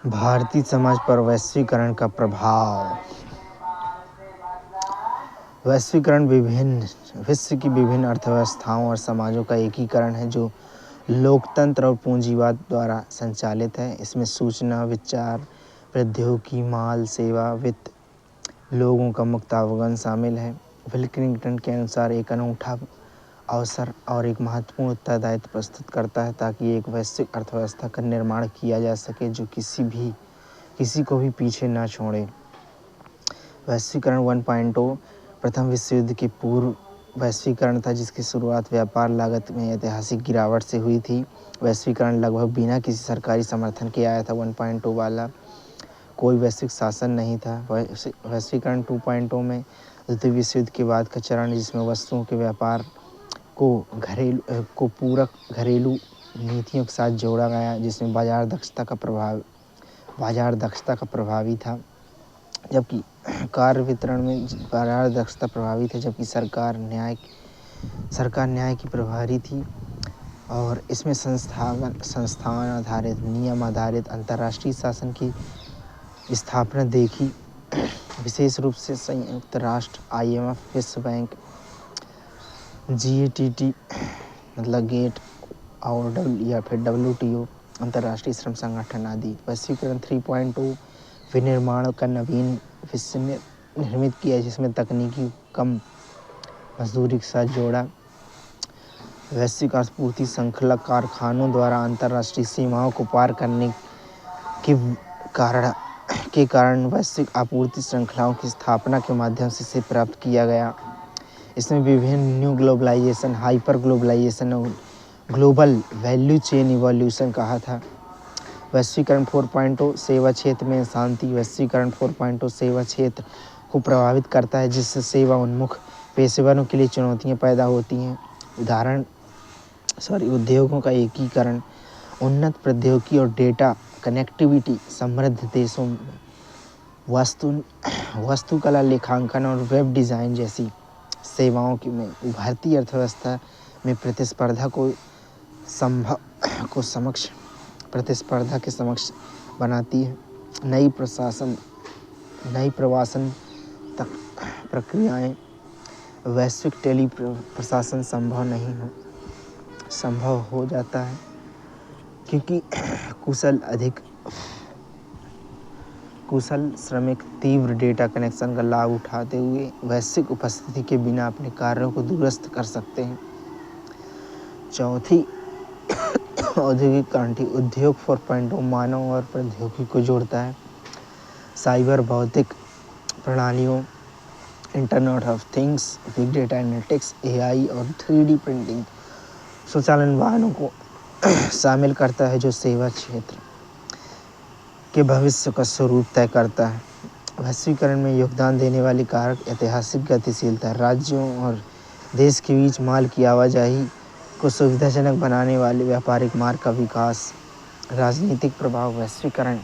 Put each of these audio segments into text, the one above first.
भारतीय समाज पर वैश्वीकरण का प्रभाव। वैश्वीकरण विश्व की विभिन्न अर्थव्यवस्थाओं और समाजों का एकीकरण है जो लोकतंत्र और पूंजीवाद द्वारा संचालित है। इसमें सूचना, विचार, प्रौद्योगिकी, माल, सेवा, वित्त, लोगों का मुक्त आवागमन शामिल है। बिल क्लिंटन के अनुसार एक अनूठा अवसर और एक महत्वपूर्ण उत्तरदायित्व प्रस्तुत करता है ताकि एक वैश्विक अर्थव्यवस्था का निर्माण किया जा सके जो किसी को भी पीछे न छोड़े। वैश्वीकरण 1.0 प्रथम विश्व युद्ध के पूर्व वैश्वीकरण था जिसकी शुरुआत व्यापार लागत में ऐतिहासिक गिरावट से हुई थी। वैश्वीकरण लगभग बिना किसी सरकारी समर्थन के आया था। 1.0 वाला कोई वैश्विक शासन नहीं था। वैश्वीकरण 2.0 में द्वितीय विश्व युद्ध के बाद का चरण जिसमें वस्तुओं के व्यापार को पूरक घरेलू नीतियों के साथ जोड़ा गया, जिसमें बाजार दक्षता का प्रभावी था, जबकि कार्य वितरण में बाजार दक्षता प्रभावी थे, जबकि सरकार न्याय की प्रभारी थी। और इसमें संस्थान आधारित, नियम आधारित अंतर्राष्ट्रीय शासन की स्थापना देखी, विशेष रूप से संयुक्त राष्ट्र, IMF, विश्व बैंक, GATT मतलब गेट और WTO अंतर्राष्ट्रीय श्रम संगठन आदि। वैश्वीकरण 3.0 विनिर्माण का नवीन विश्व निर्मित किया जिसमें तकनीकी कम मजदूरी के साथ जोड़ा। वैश्विक आपूर्ति श्रृंखला कारखानों द्वारा अंतर्राष्ट्रीय सीमाओं को पार करने के कारण वैश्विक आपूर्ति श्रृंखलाओं की स्थापना के माध्यम से इसे प्राप्त किया गया। इसमें विभिन्न न्यू ग्लोबलाइजेशन, हाइपर ग्लोबलाइजेशन और ग्लोबल वैल्यू चेन इवोल्यूशन कहा था। वैश्वीकरण 4.0 सेवा क्षेत्र में शांति। वैश्वीकरण 4.0 सेवा क्षेत्र को प्रभावित करता है जिससे सेवा उन्मुख पेशेवरों के लिए चुनौतियां पैदा होती हैं। उद्योगों का एकीकरण, उन्नत प्रौद्योगिकी और डेटा कनेक्टिविटी समृद्ध देशों में वास्तुकला, लेखांकन और वेब डिज़ाइन जैसी सेवाओं में उभरती अर्थव्यवस्था में प्रतिस्पर्धा के समक्ष बनाती है। नई प्रवासन तक प्रक्रियाएं, वैश्विक टेली प्रशासन संभव हो जाता है क्योंकि कुशल श्रमिक तीव्र डेटा कनेक्शन का लाभ उठाते हुए वैश्विक उपस्थिति के बिना अपने कार्यों को दूरस्थ कर सकते हैं। चौथी औद्योगिक क्रांति। उद्योग 4.0 मानव और प्रौद्योगिकी को जोड़ता है। साइबर भौतिक प्रणालियों, internet of things, big data analytics, AI और 3D प्रिंटिंग स्वचालन वाहनों को शामिल करता है जो सेवा क्षेत्र के भविष्य का स्वरूप तय करता है। वैश्वीकरण में योगदान देने वाले कारक ऐतिहासिक गतिशीलता, राज्यों और देश के बीच माल की आवाजाही को सुविधाजनक बनाने वाले व्यापारिक मार्ग का विकास। राजनीतिक प्रभाव। वैश्वीकरण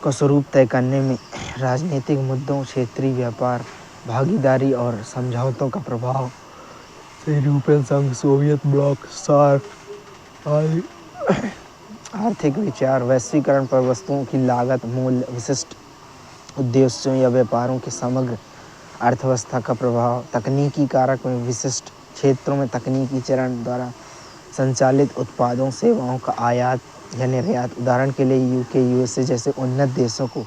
का स्वरूप तय करने में राजनीतिक मुद्दों, क्षेत्रीय व्यापार भागीदारी और समझौतों का प्रभाव। यूरोपियन संघ, सोवियत ब्लॉक, सार्क आदि। आर्थिक विचार। वैश्वीकरण पर वस्तुओं की लागत, मूल्य, विशिष्ट उद्देश्यों या व्यापारों के समग्र अर्थव्यवस्था का प्रभाव। तकनीकी कारक में विशिष्ट क्षेत्रों में तकनीकी चरण द्वारा संचालित उत्पादों, सेवाओं का आयात या निर्यात। उदाहरण के लिए UK, USA जैसे उन्नत देशों को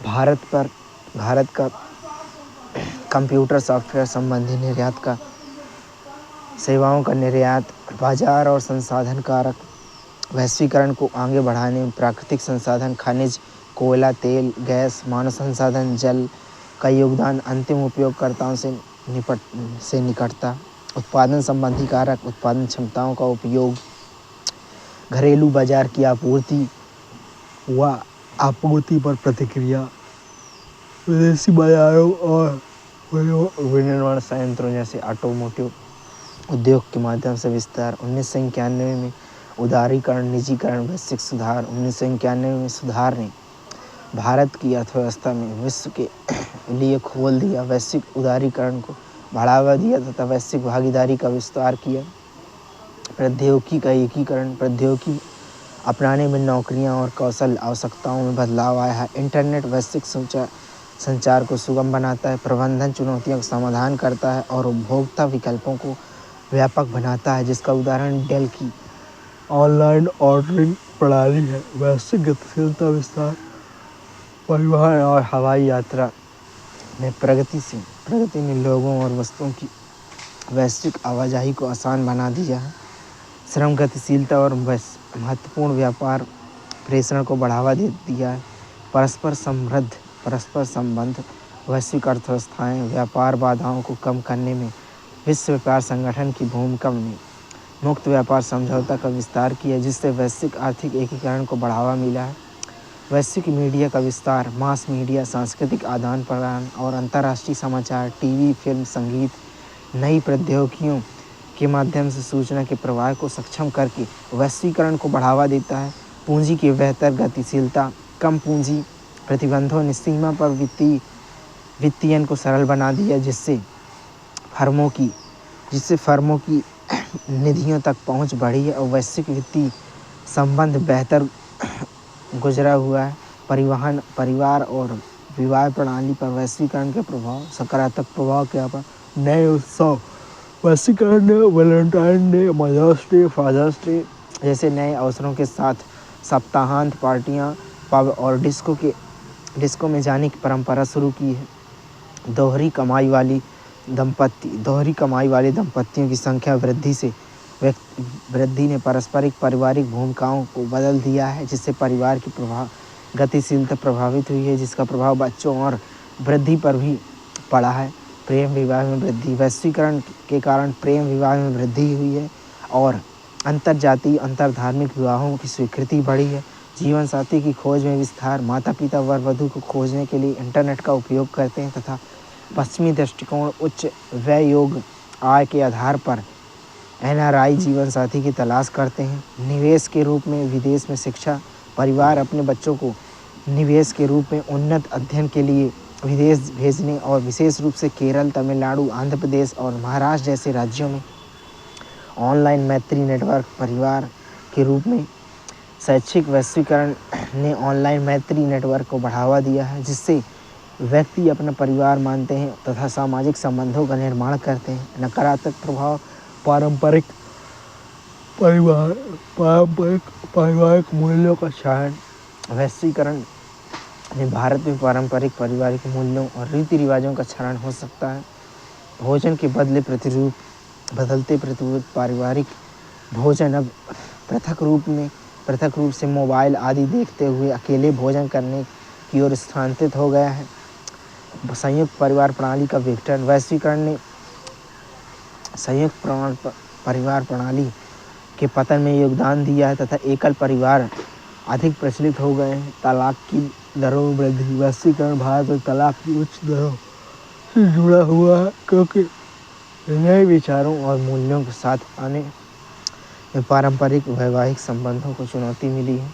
भारत का कंप्यूटर सॉफ्टवेयर संबंधी निर्यात का, सेवाओं का निर्यात। बाजार और संसाधन कारक। वैश्वीकरण को आगे बढ़ाने में प्राकृतिक संसाधन, खनिज, कोयला, तेल, गैस, मानव संसाधन, जल का योगदान। अंतिम उपयोगकर्ताओं से निकटता। उत्पादन संबंधी कारक। उत्पादन क्षमताओं का उपयोग, घरेलू बाजार की आपूर्ति व आपूर्ति पर प्रतिक्रिया, विदेशी बाजारों और विनिर्माण संयंत्रों जैसे ऑटोमोटिव उद्योग के माध्यम से विस्तार। 1991 में उदारीकरण, निजीकरण, वैश्विक सुधार। 1991 में सुधार ने भारत की अर्थव्यवस्था में विश्व के लिए खोल दिया, वैश्विक उदारीकरण को बढ़ावा दिया तथा वैश्विक भागीदारी का विस्तार किया। प्रौद्योगिकी का एकीकरण। प्रौद्योगिकी अपनाने में नौकरियां और कौशल आवश्यकताओं में बदलाव आया है। इंटरनेट वैश्विक संचार को सुगम बनाता है, प्रबंधन चुनौतियों का समाधान करता है और उपभोक्ता विकल्पों को व्यापक बनाता है, जिसका उदाहरण डेल की ऑनलाइन ऑर्डरिंग प्रणाली है। वैश्विक गतिशीलता विस्तार, परिवहन और हवाई यात्रा में प्रगति ने लोगों और वस्तुओं की वैश्विक आवाजाही को आसान बना दिया है। श्रम गतिशीलता और महत्वपूर्ण व्यापार प्रेषण को बढ़ावा दे दिया है। परस्पर संबंध, वैश्विक अर्थव्यवस्थाएं व्यापार बाधाओं को कम करने में विश्व व्यापार संगठन की भूमिका में मुक्त व्यापार समझौता का विस्तार किया, जिससे वैश्विक आर्थिक एकीकरण को बढ़ावा मिला है। वैश्विक मीडिया का विस्तार, मास मीडिया, सांस्कृतिक आदान प्रदान और अंतर्राष्ट्रीय समाचार, टीवी, फिल्म, संगीत, नई प्रौद्योगिकियों के माध्यम से सूचना के प्रवाह को सक्षम करके वैश्वीकरण को बढ़ावा देता है। पूंजी की बेहतर गतिशीलता, कम पूंजी प्रतिबंधों ने सीमा पर वित्तीयन को सरल बना दिया, जिससे फर्मों की निधियों तक पहुंच बढ़ी है और वैश्विक वित्तीय संबंध बेहतर गुजरा हुआ है। परिवहन, परिवार और विवाह प्रणाली पर वैश्वीकरण के प्रभाव, सकारात्मक प्रभाव क्या पर नए उत्सव, वैश्वीकरण ने Valentine day, mother's day, father's day जैसे नए अवसरों के साथ सप्ताहांत पार्टियां, पब और डिस्को में जाने की परंपरा शुरू की है। दोहरी कमाई वाली दंपत्तियों की संख्या वृद्धि ने पारस्परिक पारिवारिक भूमिकाओं को बदल दिया है, जिससे परिवार की गतिशीलता प्रभावित हुई है, जिसका प्रभाव बच्चों और वृद्धि पर भी पड़ा है। प्रेम विवाह में वृद्धि, वैश्वीकरण के कारण प्रेम विवाह में वृद्धि हुई है और अंतरजातीय अंतरधार्मिक विवाहों की स्वीकृति बढ़ी है। जीवन साथी की खोज में विस्तार, माता पिता वर वधू को खोजने के लिए इंटरनेट का उपयोग करते हैं तथा पश्चिमी दृष्टिकोण उच्च व्यय योग्य आय के आधार पर NRI जीवन साथी की तलाश करते हैं। निवेश के रूप में विदेश में शिक्षा, परिवार अपने बच्चों को निवेश के रूप में उन्नत अध्ययन के लिए विदेश भेजने और विशेष रूप से केरल, तमिलनाडु, आंध्र प्रदेश और महाराष्ट्र जैसे राज्यों में ऑनलाइन मैत्री नेटवर्क परिवार के रूप में शैक्षिक वैश्वीकरण ने ऑनलाइन मैत्री नेटवर्क को बढ़ावा दिया है, जिससे व्यक्ति अपना परिवार मानते हैं तथा सामाजिक संबंधों का निर्माण करते हैं। नकारात्मक प्रभाव, पारंपरिक पारिवारिक मूल्यों का क्षरण, वैश्वीकरण में भारत में पारंपरिक पारिवारिक मूल्यों और रीति रिवाजों का क्षरण हो सकता है। भोजन के बदलते प्रतिरूप, पारिवारिक भोजन अब पृथक रूप से मोबाइल आदि देखते हुए अकेले भोजन करने की ओर स्थानांतरित हो गया है। संयुक्त परिवार प्रणाली का विघटन, वैश्वीकरण ने संयुक्त परिवार प्रणाली के पतन में योगदान दिया है तथा एकल परिवार अधिक प्रचलित हो गए हैं। तलाक की दरों में वृद्धि, वैश्वीकरण भारत में तलाक की उच्च दरों से जुड़ा हुआ है, क्योंकि नए विचारों और मूल्यों के साथ आने में पारंपरिक वैवाहिक संबंधों को चुनौती मिली है।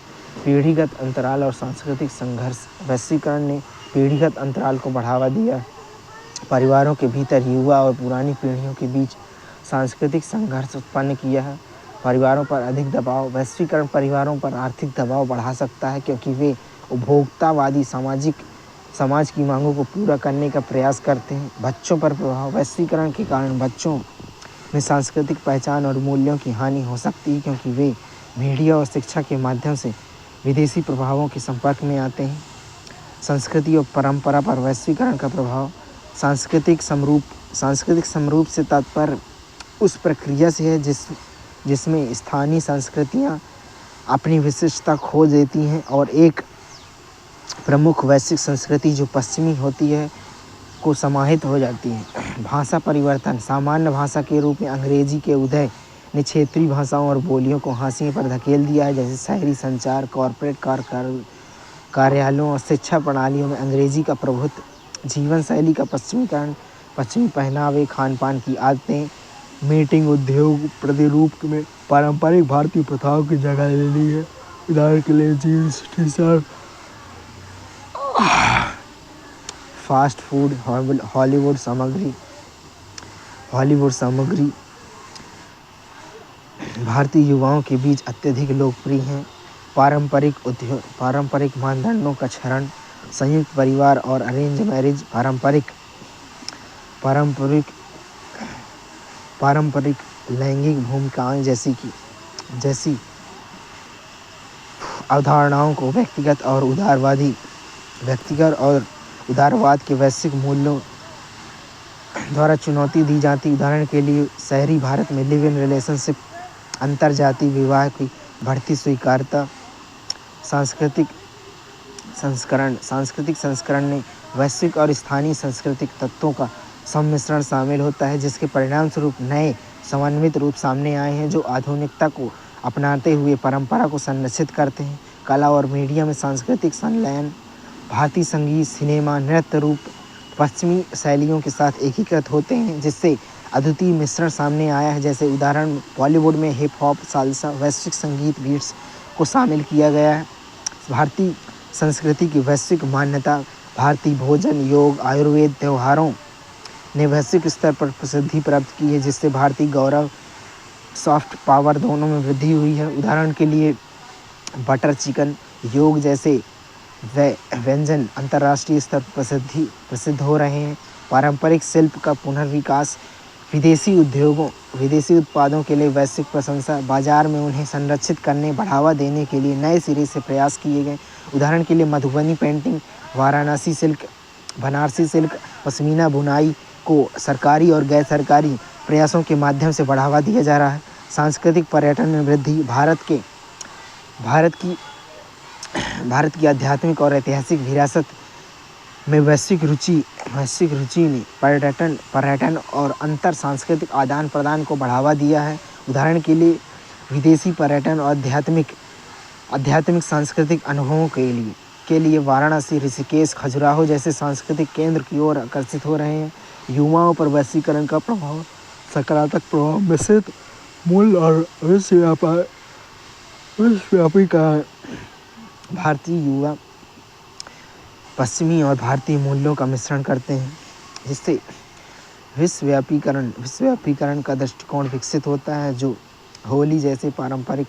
पीढ़ीगत अंतराल और सांस्कृतिक संघर्ष, वैश्वीकरण ने पीढ़ीगत अंतराल को बढ़ावा दिया। परिवारों के भीतर युवा और पुरानी पीढ़ियों के बीच सांस्कृतिक संघर्ष उत्पन्न किया है। परिवारों पर अधिक दबाव, वैश्वीकरण परिवारों पर आर्थिक दबाव बढ़ा सकता है, क्योंकि वे उपभोक्तावादी समाज की मांगों को पूरा करने का प्रयास करते हैं। बच्चों पर प्रभाव, वैश्वीकरण के कारण बच्चों में सांस्कृतिक पहचान और मूल्यों की हानि हो सकती है, क्योंकि वे मीडिया और शिक्षा के माध्यम से विदेशी प्रभावों के संपर्क में आते हैं। संस्कृति और परंपरा पर वैश्वीकरण का प्रभाव, सांस्कृतिक समरूप से तात्पर्य उस प्रक्रिया से है जिसमें स्थानीय संस्कृतियाँ अपनी विशिष्टता खो देती हैं और एक प्रमुख वैश्विक संस्कृति जो पश्चिमी होती है को समाहित हो जाती है। भाषा परिवर्तन, सामान्य भाषा के रूप में अंग्रेजी के उदय ने क्षेत्रीय भाषाओं और बोलियों को हाशिए पर धकेल दिया है, जैसे शहरी संचार, कॉर्पोरेट कार्यालयों और शिक्षा प्रणालियों में अंग्रेजी का प्रभुत्व। जीवन शैली का पश्चिमीकरण, पश्चिमी पहनावे, खान पान की आदतें, मीटिंग उद्योग प्रतिरूप में पारंपरिक भारतीय प्रथाओं की जगह ले ली है। उदाहरण के लिए jeans, T shirt, fast food, Hollywood सामग्री भारतीय युवाओं के बीच अत्यधिक लोकप्रिय हैं। पारंपरिक मानदंडों का क्षरण, संयुक्त परिवार और अरेंज मैरिज, पारंपरिक लैंगिक भूमिकाएं जैसी अवधारणाओं को व्यक्तिगत और उदारवाद के वैश्विक मूल्यों द्वारा चुनौती दी जाती। उदाहरण के लिए शहरी भारत में लिव इन रिलेशनशिप, अंतरजातीय विवाह की बढ़ती स्वीकार्यता, सांस्कृतिक संस्करण में वैश्विक और स्थानीय सांस्कृतिक तत्वों का सम्मिश्रण शामिल होता है, जिसके परिणामस्वरूप नए समन्वित रूप सामने आए हैं जो आधुनिकता को अपनाते हुए परंपरा को संरक्षित करते हैं। कला और मीडिया में सांस्कृतिक संलयन, भारतीय संगीत, सिनेमा, नृत्य रूप पश्चिमी शैलियों के साथ एकीकृत होते हैं, जिससे अद्वितीय मिश्रण सामने आया है। जैसे उदाहरण बॉलीवुड में हिप हॉप, साल्सा, वैश्विक संगीत बीट्स को शामिल किया गया है। भारतीय संस्कृति की वैश्विक मान्यता, भारतीय भोजन, योग, आयुर्वेद, त्योहारों ने वैश्विक स्तर पर प्रसिद्धि प्राप्त की है, जिससे भारतीय गौरव, सॉफ्ट पावर दोनों में वृद्धि हुई है। उदाहरण के लिए बटर चिकन, योग जैसे व्यंजन अंतर्राष्ट्रीय स्तर पर प्रसिद्ध हो रहे हैं। पारंपरिक शिल्प का पुनर्विकास, विदेशी उत्पादों के लिए वैश्विक प्रशंसा, बाजार में उन्हें संरक्षित करने, बढ़ावा देने के लिए नए सिरे से प्रयास किए गए। उदाहरण के लिए Madhubani painting, Varanasi silk, Banarasi silk, pashmina बुनाई को सरकारी और गैर सरकारी प्रयासों के माध्यम से बढ़ावा दिया जा रहा है। सांस्कृतिक पर्यटन में वृद्धि, भारत की आध्यात्मिक और ऐतिहासिक विरासत में वैश्विक रुचि ने पर्यटन और अंतर सांस्कृतिक आदान प्रदान को बढ़ावा दिया है। उदाहरण के लिए विदेशी पर्यटन और आध्यात्मिक सांस्कृतिक अनुभवों के लिए वाराणसी, ऋषिकेश, खजुराहो जैसे सांस्कृतिक केंद्र की ओर आकर्षित हो रहे हैं। युवाओं पर वैश्वीकरण का प्रभाव, सकारात्मक प्रभाव, मिश्रित मूल्य और विश्वव्यापी का भारतीय युवा पश्चिमी और भारतीय मूल्यों का मिश्रण करते हैं, जिससे विश्वव्यापीकरण का दृष्टिकोण विकसित होता है, जो होली जैसे पारंपरिक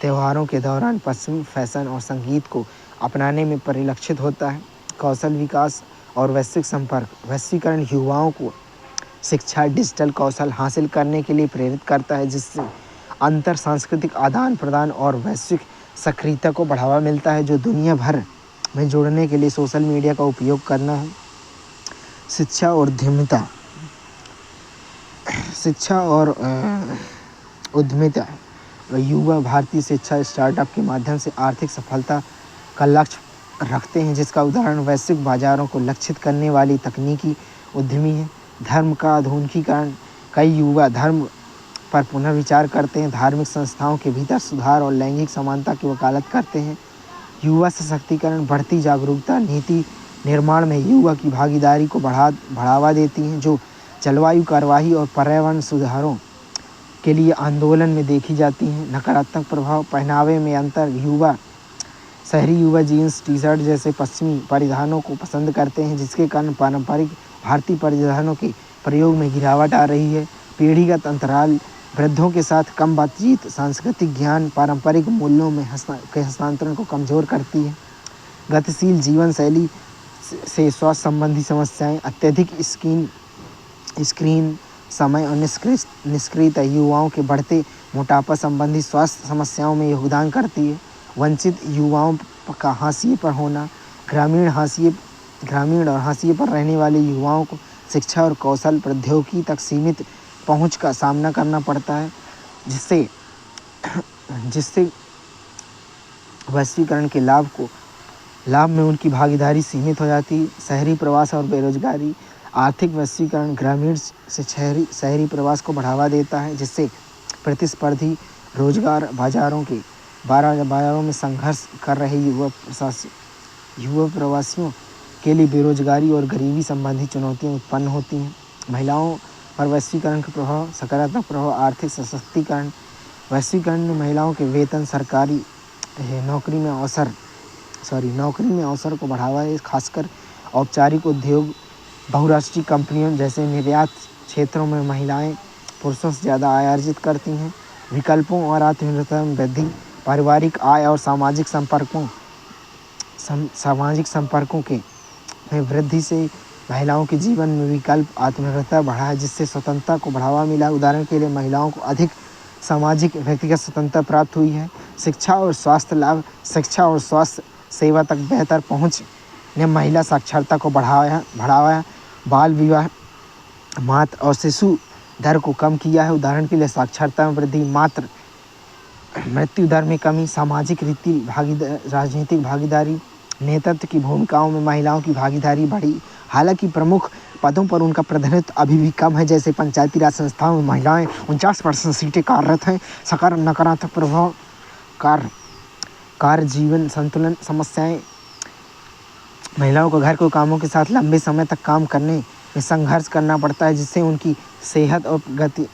त्योहारों के दौरान पश्चिमी फैशन और संगीत को अपनाने में परिलक्षित होता है। कौशल विकास और वैश्विक संपर्क, वैश्वीकरण युवाओं को शिक्षा, डिजिटल कौशल हासिल करने के लिए प्रेरित करता है, जिससे अंतर सांस्कृतिक आदान प्रदान और वैश्विक सक्रियता को बढ़ावा मिलता है, जो दुनिया भर में जुड़ने के लिए सोशल मीडिया का उपयोग करना है। शिक्षा और उद्यमिता, युवा भारतीय शिक्षा स्टार्टअप के माध्यम से आर्थिक सफलता का लक्ष्य रखते हैं, जिसका उदाहरण वैश्विक बाजारों को लक्षित करने वाली तकनीकी उद्यमी है। धर्म का आधुनिकीकरण, कई युवा धर्म पर पुनर्विचार करते हैं, धार्मिक संस्थाओं के भीतर सुधार और लैंगिक समानता की वकालत करते हैं। युवा सशक्तिकरण, बढ़ती जागरूकता नीति निर्माण में युवा की भागीदारी को बढ़ावा देती हैं, जो जलवायु कार्यवाही और पर्यावरण सुधारों के लिए आंदोलन में देखी जाती हैं। नकारात्मक प्रभाव, पहनावे में अंतर, शहरी युवा जीन्स, टी शर्ट जैसे पश्चिमी परिधानों को पसंद करते हैं, जिसके कारण पारंपरिक भारतीय परिधानों के प्रयोग में गिरावट आ रही है। पीढ़ीगत अंतराल, वृद्धों के साथ कम बातचीत, सांस्कृतिक ज्ञान पारंपरिक मूल्यों में के हस्तांतरण को कमज़ोर करती है। गतिशील जीवन शैली से स्वास्थ्य संबंधी समस्याएं, अत्यधिक स्क्रीन समय और निष्क्रियता युवाओं के बढ़ते मोटापा संबंधी स्वास्थ्य समस्याओं में योगदान करती है। वंचित युवाओं का हाशिए पर होना, ग्रामीण और हाशिए पर रहने वाले युवाओं को शिक्षा और कौशल प्रौद्योगिकी तक सीमित पहुंच का सामना करना पड़ता है, जिससे वैश्वीकरण के लाभ में उनकी भागीदारी सीमित हो जाती है। शहरी प्रवास और बेरोजगारी, आर्थिक वैश्वीकरण ग्रामीण से शहरी प्रवास को बढ़ावा देता है, जिससे प्रतिस्पर्धी रोजगार बाजारों में संघर्ष कर रहे युवा प्रवासियों के लिए बेरोजगारी और गरीबी संबंधी चुनौतियां उत्पन्न होती हैं। महिलाओं पर वैश्वीकरण का प्रभाव, सकारात्मक प्रभाव, आर्थिक सशक्तिकरण, वैश्वीकरण में महिलाओं के वेतन, सरकारी नौकरी में अवसर को बढ़ावा है, खासकर औपचारिक उद्योग, बहुराष्ट्रीय कंपनियों जैसे निर्यात क्षेत्रों में महिलाएं पुरुषों से ज़्यादा आय अर्जित करती हैं। विकल्पों और आत्मनिर्भरता में वृद्धि, पारिवारिक आय और सामाजिक संपर्कों के में वृद्धि से महिलाओं के जीवन में विकल्प आत्मनिर्भरता बढ़ा है, जिससे स्वतंत्रता को बढ़ावा मिला। उदाहरण के लिए महिलाओं को अधिक सामाजिक व्यक्तिगत स्वतंत्रता प्राप्त हुई है। शिक्षा और स्वास्थ्य लाभ। शिक्षा और स्वास्थ्य सेवा तक बेहतर पहुंच ने महिला साक्षरता को बढ़ावा, बाल विवाह, मातृ और शिशु दर को कम किया है। उदाहरण के लिए साक्षरता में वृद्धि, मातृ मृत्यु दर में कमी, सामाजिक राजनीतिक भागीदारी, नेतृत्व की भूमिकाओं में महिलाओं की भागीदारी बढ़ी। हालांकि प्रमुख पदों पर उनका प्रतिनिधित्व अभी भी कम है, जैसे पंचायती राज संस्थाओं में महिलाएं 49% सीटें कार्यरत हैं। नकारात्मक प्रभाव, कार्य जीवन संतुलन समस्याएं। महिलाओं को घर के कामों के साथ लंबे समय तक काम करने में संघर्ष करना पड़ता है, जिससे उनकी सेहत और प्रगति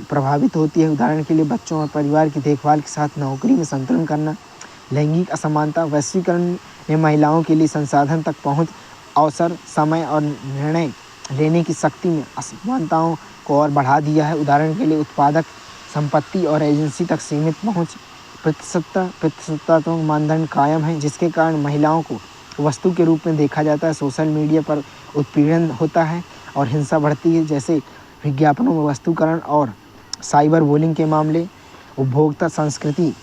प्रभावित होती है। उदाहरण के लिए बच्चों और परिवार की देखभाल के साथ नौकरी में संतुलन करना। लैंगिक असमानता। वैश्वीकरण ने महिलाओं के लिए संसाधन तक पहुंच, अवसर, समय और निर्णय लेने की शक्ति में असमानताओं को और बढ़ा दिया है। उदाहरण के लिए उत्पादक संपत्ति और एजेंसी तक सीमित पहुंच, प्रतिशतत्व मानदंड कायम है, जिसके कारण महिलाओं को वस्तु के रूप में देखा जाता है। सोशल मीडिया पर उत्पीड़न होता है और हिंसा बढ़ती है, जैसे विज्ञापनों में वस्तुकरण और साइबर बुलिंग के मामले। उपभोक्ता संस्कृति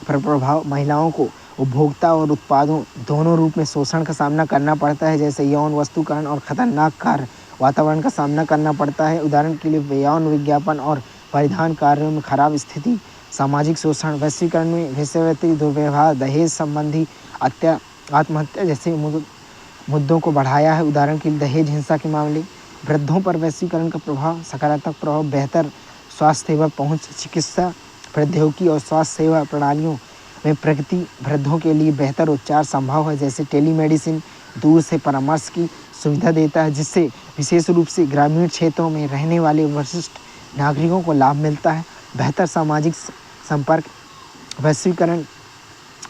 पर प्रभाव। महिलाओं को उपभोक्ता और उत्पादों दोनों रूप में शोषण का सामना करना पड़ता है, जैसे यौन वस्तुकरण और खतरनाक कार्य वातावरण का सामना करना पड़ता है। उदाहरण के लिए यौन विज्ञापन और परिधान कार्यों में खराब स्थिति। सामाजिक शोषण। वैश्वीकरण में वेश्यावृत्ति, दुर्व्यवहार, दहेज संबंधी आत्महत्या जैसे मुद्दों को बढ़ाया है। उदाहरण के लिए दहेज हिंसा के मामले। वृद्धों पर वैश्वीकरण का प्रभाव। सकारात्मक प्रभाव। बेहतर स्वास्थ्य सेवा पहुंच, चिकित्सा प्रौद्योगिकी और स्वास्थ्य सेवा प्रणालियों में प्रगति। वृद्धों के लिए बेहतर उपचार संभव है, जैसे टेलीमेडिसिन दूर से परामर्श की सुविधा देता है, जिससे विशेष रूप से ग्रामीण क्षेत्रों में रहने वाले वरिष्ठ नागरिकों को लाभ मिलता है। बेहतर सामाजिक संपर्क। वैश्वीकरण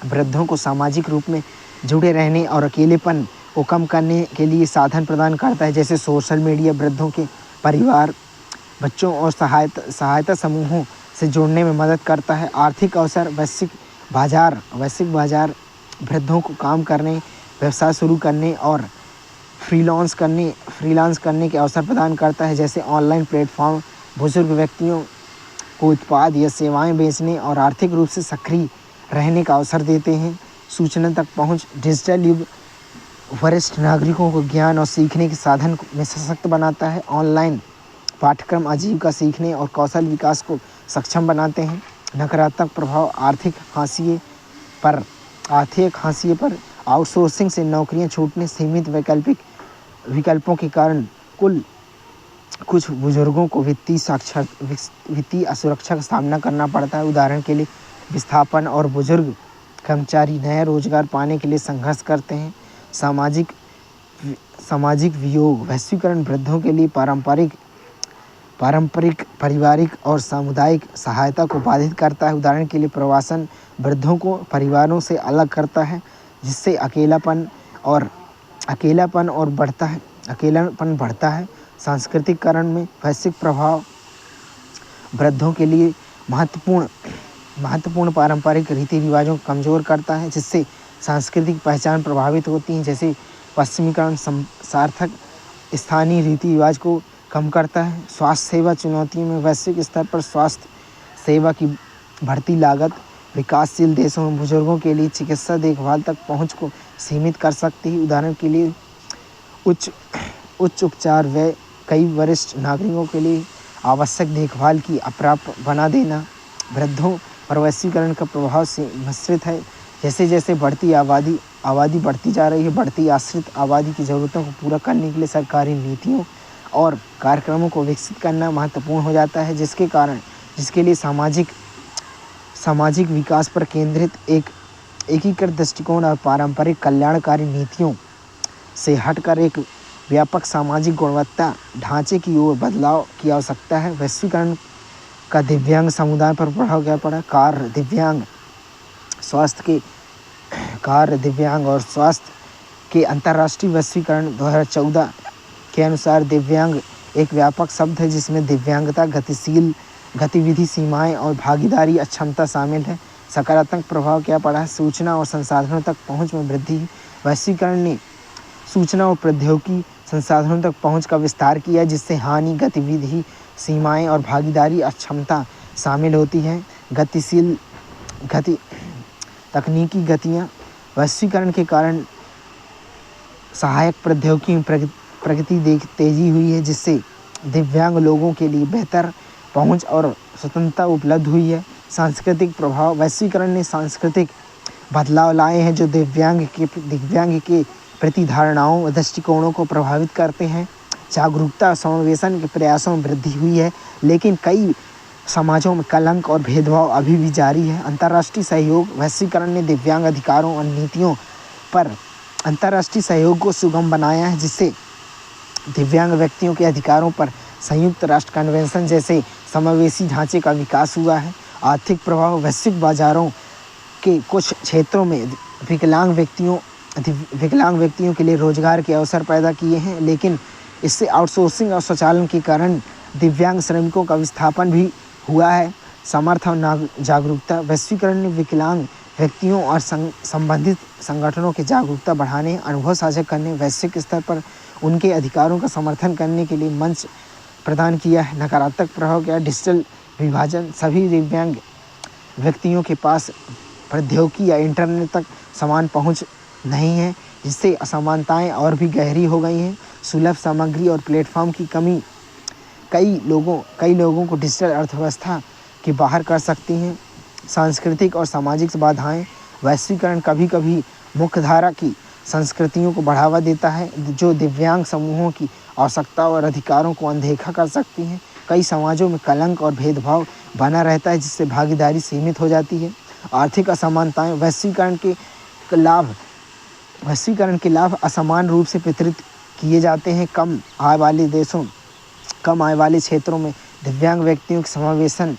वृद्धों को सामाजिक रूप में जुड़े रहने और अकेलेपन को कम करने के लिए साधन प्रदान करता है, जैसे सोशल मीडिया वृद्धों के परिवार, बच्चों और सहायता समूहों से जोड़ने में मदद करता है। आर्थिक अवसर। वैश्विक बाजार वृद्धों को काम करने, व्यवसाय शुरू करने और फ्रीलांस करने के अवसर प्रदान करता है, जैसे ऑनलाइन प्लेटफॉर्म बुजुर्ग व्यक्तियों को उत्पाद या सेवाएं बेचने और आर्थिक रूप से सक्रिय रहने का अवसर देते हैं। सूचना तक पहुंच। डिजिटल युग वरिष्ठ नागरिकों को ज्ञान और सीखने के साधन में सशक्त बनाता है। ऑनलाइन पाठ्यक्रम आजीविका सीखने और कौशल विकास को सक्षम बनाते हैं। नकारात्मक प्रभाव। आर्थिक हाशिए पर आउटसोर्सिंग से नौकरियां छूटने, सीमित विकल्पों के कारण कुछ बुजुर्गों को वित्तीय असुरक्षा का सामना करना पड़ता है। उदाहरण के लिए विस्थापन और बुजुर्ग कर्मचारी नया रोजगार पाने के लिए संघर्ष करते हैं। सामाजिक वियोग। वैश्वीकरण वृद्धों के लिए पारंपरिक पारिवारिक और सामुदायिक सहायता को बाधित करता है। उदाहरण के लिए प्रवासन वृद्धों को परिवारों से अलग करता है, जिससे अकेलापन बढ़ता है। सांस्कृतिकरण में वैश्विक प्रभाव वृद्धों के लिए महत्वपूर्ण पारंपरिक रीति रिवाजों को कमज़ोर करता है, जिससे सांस्कृतिक पहचान प्रभावित होती है, जैसे पश्चिमीकरण सार्थक स्थानीय रीति रिवाज को कम करता है। स्वास्थ्य सेवा चुनौतियों में वैश्विक स्तर पर स्वास्थ्य सेवा की बढ़ती लागत विकासशील देशों में बुजुर्गों के लिए चिकित्सा देखभाल तक पहुंच को सीमित कर सकती है। उदाहरण के लिए उच्च उपचार व्यय कई वरिष्ठ नागरिकों के लिए आवश्यक देखभाल की अप्राप्य बना देना। वृद्धों पर वैश्वीकरण का प्रभाव से मिश्रित है। जैसे जैसे आबादी बढ़ती जा रही है, बढ़ती आश्रित आबादी की ज़रूरतों को पूरा करने के लिए सरकारी नीतियों और कार्यक्रमों को विकसित करना महत्वपूर्ण हो जाता है, जिसके लिए सामाजिक विकास पर केंद्रित एक एकीकृत दृष्टिकोण और पारंपरिक कल्याणकारी नीतियों से हटकर एक व्यापक सामाजिक गुणवत्ता ढांचे की ओर बदलाव की आवश्यकता है। वैश्वीकरण का दिव्यांग समुदाय पर प्रभाव क्या पड़ा? कार्य दिव्यांग और स्वास्थ्य के अंतर्राष्ट्रीय वैश्वीकरण 2014 के अनुसार दिव्यांग एक व्यापक शब्द है, जिसमें दिव्यांगता, गतिशील गतिविधि सीमाएं और भागीदारी अक्षमता शामिल है। सकारात्मक प्रभाव क्या पड़ा है? सूचना और संसाधनों तक पहुंच में वृद्धि। वैश्वीकरण ने सूचना और प्रौद्योगिकी संसाधनों तक पहुंच का विस्तार किया, जिससे हानि, गतिविधि सीमाएं और भागीदारी अक्षमता शामिल होती हैं। गतिशील गति तकनीकी गतियाँ। वैश्वीकरण के कारण सहायक प्रौद्योगिकी में प्रगति तेजी हुई है, जिससे दिव्यांग लोगों के लिए बेहतर पहुंच और स्वतंत्रता उपलब्ध हुई है। सांस्कृतिक प्रभाव। वैश्वीकरण ने सांस्कृतिक बदलाव लाए हैं जो दिव्यांग के प्रति धारणाओं और दृष्टिकोणों को प्रभावित करते हैं। जागरूकता और समावेशन के प्रयासों में वृद्धि हुई है, लेकिन कई समाजों में कलंक और भेदभाव अभी भी जारी है। अंतर्राष्ट्रीय सहयोग। वैश्वीकरण ने दिव्यांग अधिकारों और नीतियों पर अंतर्राष्ट्रीय सहयोग को सुगम बनाया है, जिससे दिव्यांग व्यक्तियों के अधिकारों पर संयुक्त राष्ट्र कन्वेंशन जैसे समावेशी ढांचे का विकास हुआ है। आर्थिक प्रभाव। वैश्विक बाजारों के कुछ क्षेत्रों में विकलांग व्यक्तियों के लिए रोजगार के अवसर पैदा किए हैं, लेकिन इससे आउटसोर्सिंग और स्वचालन के कारण दिव्यांग श्रमिकों का विस्थापन भी हुआ है। समर्थ और जागरूकता। वैश्वीकरण ने विकलांग व्यक्तियों और संबंधित संगठनों की जागरूकता बढ़ाने, अनुभव साझा करने, वैश्विक स्तर पर उनके अधिकारों का समर्थन करने के लिए मंच प्रदान किया है। नकारात्मक प्रभाव क्या? डिजिटल विभाजन। सभी दिव्यांग व्यक्तियों के पास प्रौद्योगिकी या इंटरनेट तक समान पहुंच नहीं है, जिससे असमानताएं और भी गहरी हो गई हैं। सुलभ सामग्री और प्लेटफॉर्म की कमी कई लोगों को डिजिटल अर्थव्यवस्था के बाहर कर सकती हैं। सांस्कृतिक और सामाजिक बाधाएं। वैश्वीकरण कभी कभी मुख्यधारा की संस्कृतियों को बढ़ावा देता है, जो दिव्यांग समूहों की आवश्यकता और अधिकारों को अनदेखा कर सकती हैं। कई समाजों में कलंक और भेदभाव बना रहता है, जिससे भागीदारी सीमित हो जाती है। आर्थिक असमानताएं। वैश्वीकरण के लाभ असमान रूप से वितरित किए जाते हैं। कम आय वाले क्षेत्रों में दिव्यांग व्यक्तियों के समावेशन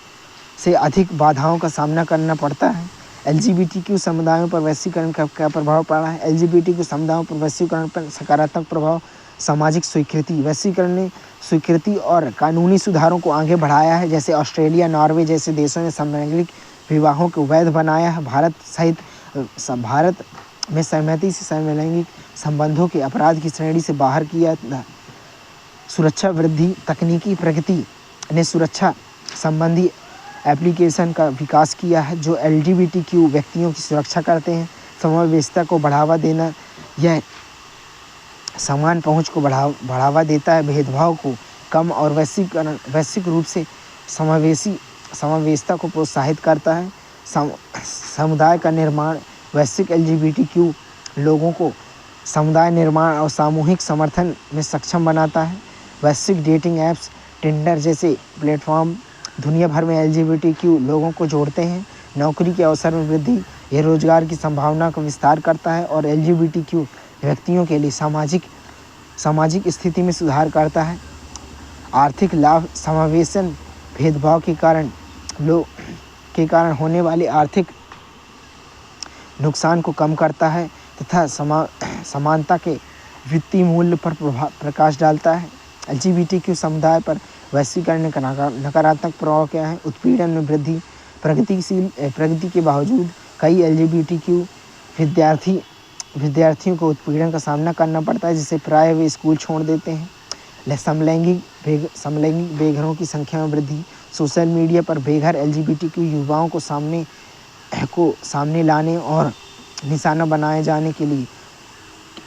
से अधिक बाधाओं का सामना करना पड़ता है। LGBTQ समुदायों पर वैश्वीकरण का क्या प्रभाव पड़ा है? LGBTQ समुदायों पर वैश्वीकरण पर सकारात्मक प्रभाव। सामाजिक स्वीकृति। वैश्वीकरण ने स्वीकृति और कानूनी सुधारों को आगे बढ़ाया है, जैसे ऑस्ट्रेलिया, नॉर्वे जैसे देशों ने समलैंगिक विवाहों को वैध बनाया है। भारत में सहमति से समलैंगिक संबंधों के अपराध की श्रेणी से बाहर किया। सुरक्षा वृद्धि। तकनीकी प्रगति ने सुरक्षा संबंधी एप्लीकेशन का विकास किया है, जो LGBTQ व्यक्तियों की सुरक्षा करते हैं। समावेशिता को बढ़ावा देना। यह समान पहुंच को बढ़ावा देता है, भेदभाव को कम और वैश्विक रूप से समावेशिता को प्रोत्साहित करता है। समुदाय का निर्माण। वैश्विक LGBTQ लोगों को समुदाय निर्माण और सामूहिक समर्थन में सक्षम बनाता है। वैश्विक डेटिंग ऐप्स, टिंडर जैसे प्लेटफॉर्म दुनिया भर में LGBTQ लोगों को जोड़ते हैं। नौकरी के अवसर में वृद्धि। यह रोजगार की संभावना का विस्तार करता है और LGBTQ व्यक्तियों के लिए सामाजिक स्थिति में सुधार करता है। आर्थिक लाभ। समावेशन भेदभाव के कारण होने वाले आर्थिक नुकसान को कम करता है तथा समानता के वित्तीय मूल्य पर प्रकाश डालता है। LGBTQ समुदाय पर वैश्वीकरण का नकारात्मक प्रभाव क्या है? उत्पीड़न में वृद्धि। प्रगति के बावजूद कई LGBTQ विद्यार्थियों को उत्पीड़न का सामना करना पड़ता है, जिससे प्राय वे स्कूल छोड़ देते हैं। समलैंगिक बेघरों की संख्या में वृद्धि। सोशल मीडिया पर बेघर LGBTQ युवाओं को सामने लाने और निशाना बनाए जाने के लिए